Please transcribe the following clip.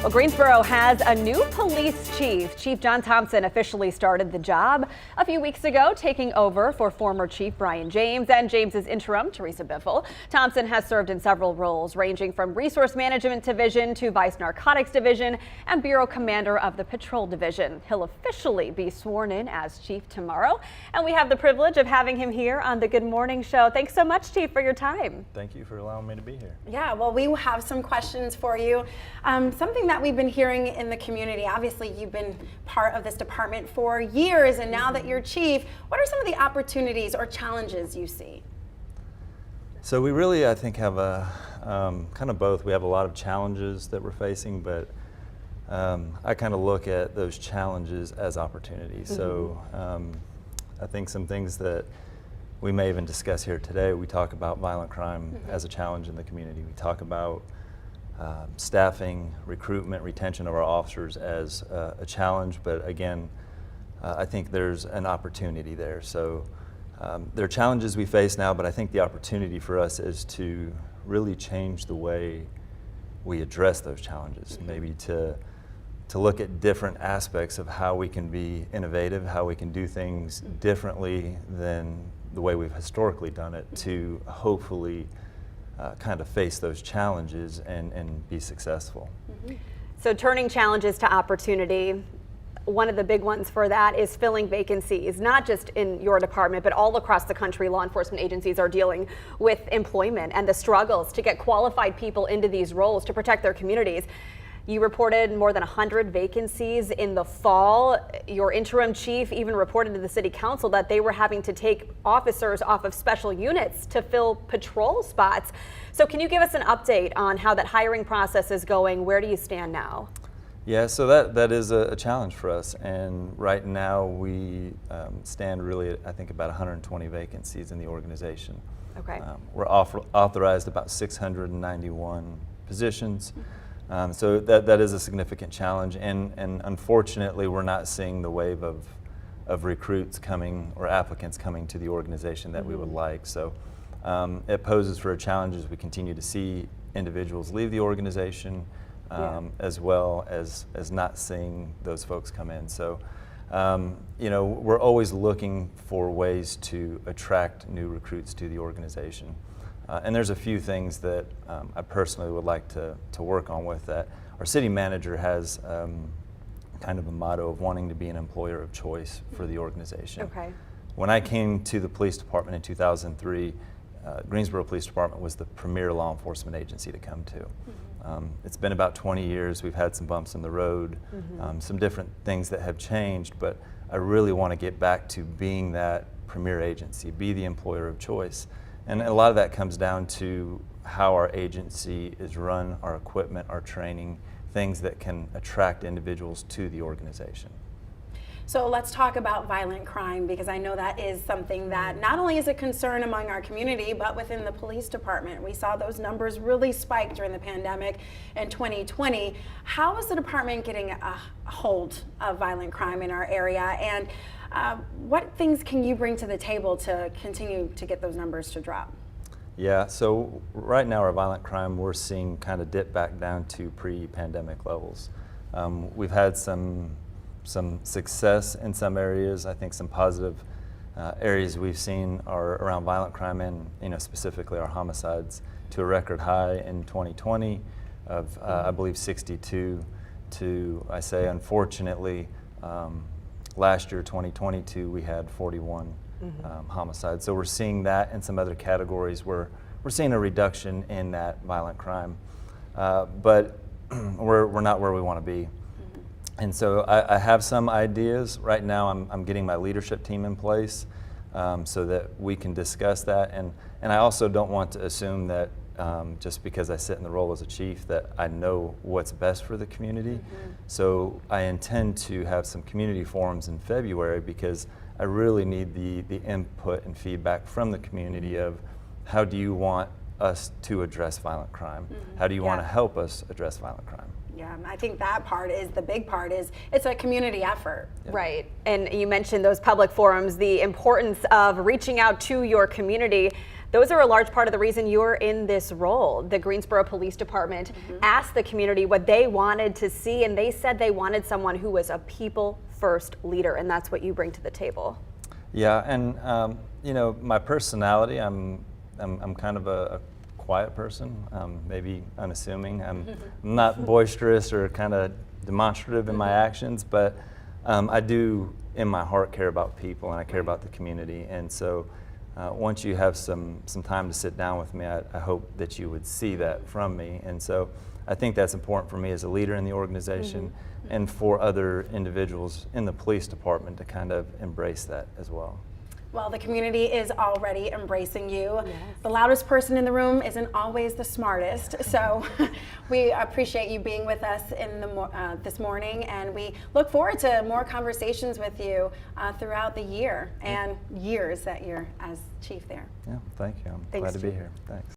Well, Greensboro has a new police chief. Chief John Thompson officially started the job a few weeks ago, taking over for former Chief Brian James and James's interim, Teresa Biffle. Thompson has served in several roles, ranging from Resource Management Division to Vice Narcotics Division and Bureau Commander of the Patrol Division. He'll officially be sworn in as Chief tomorrow, and we have the privilege of having him here on the Good Morning Show. Thanks so much, Chief, for your time. Thank you for allowing me to be here. Yeah, well, we have some questions for you. Something that we've been hearing in the community, obviously you've been part of this department for years, and now that you're chief, what are some of the opportunities or challenges you see? So we really, I think, have a kind of both. We have a lot of challenges that we're facing, but I kind of look at those challenges as opportunities. So I think some things that we may even discuss here today, we talk about violent crime as a challenge in the community. We talk about staffing, recruitment, retention of our officers as a challenge, but again, I think there's an opportunity there. So there are challenges we face now, but I think the opportunity for us is to really change the way we address those challenges, maybe to look at different aspects of how we can be innovative, how we can do things differently than the way we've historically done it, to hopefully kind of face those challenges and be successful. So turning challenges to opportunity, one of the big ones for that is filling vacancies, not just in your department, but all across the country. Law enforcement agencies are dealing with employment and the struggles to get qualified people into these roles to protect their communities. You reported more than 100 vacancies in the fall. Your interim chief even reported to the city council that they were having to take officers off of special units to fill patrol spots. So can you give us an update on how that hiring process is going? Where do you stand now? Yeah, so that is a challenge for us, and right now we stand really at, I think, about 120 vacancies in the organization. Okay. We're authorized about 691 positions. So that is a significant challenge, and unfortunately we're not seeing the wave of recruits coming or applicants coming to the organization that we would like. So it poses for a challenge as we continue to see individuals leave the organization, as well as not seeing those folks come in. So you know, we're always looking for ways to attract new recruits to the organization. And there's a few things that I personally would like to work on with that. Our city manager has kind of a motto of wanting to be an employer of choice for the organization. Okay. When I came to the police department in 2003, Greensboro Police Department was the premier law enforcement agency to come to. It's been about 20 years. We've had some bumps in the road, some different things that have changed, but I really want to get back to being that premier agency, be the employer of choice. And a lot of that comes down to how our agency is run, our equipment, our training, things that can attract individuals to the organization. So let's talk about violent crime, because I know that is something that not only is a concern among our community, but within the police department. We saw those numbers really spike during the pandemic in 2020. How is the department getting a hold of violent crime in our area, and what things can you bring to the table to continue to get those numbers to drop? Yeah, so right now our violent crime we're seeing kind of dip back down to pre-pandemic levels. We've had some success in some areas. I think some positive areas we've seen are around violent crime and, you know, specifically our homicides to a record high in 2020 of I believe 62 to, I say unfortunately, last year 2022 we had 41 homicides. So we're seeing that in some other categories where we're seeing a reduction in that violent crime, but we're not where we want to be. And so I have some ideas. Right now I'm getting my leadership team in place so that we can discuss that. And I also don't want to assume that just because I sit in the role as a chief that I know what's best for the community. So I intend to have some community forums in February, because I really need the input and feedback from the community of how do you want us to address violent crime? How do you want to help us address violent crime? Yeah, I think that part is the big part, is it's a community effort. Right, and you mentioned those public forums, the importance of reaching out to your community. those are a large part of the reason you're in this role. The Greensboro Police Department asked the community what they wanted to see, and they said they wanted someone who was a people-first leader, and that's what you bring to the table. Yeah, and you know, my personality, I'm kind of a quiet person, maybe unassuming. I'm not boisterous or kind of demonstrative in my actions, but I do, in my heart, care about people, and I care about the community. And so once you have some time to sit down with me, I hope that you would see that from me. And so I think that's important for me as a leader in the organization, and for other individuals in the police department to kind of embrace that as well. Well, the community is already embracing you. Yes. The loudest person in the room isn't always the smartest, so we appreciate you being with us in the this morning, and we look forward to more conversations with you throughout the year and years that you're as chief there. Yeah, thank you. I'm glad to be here. Thanks.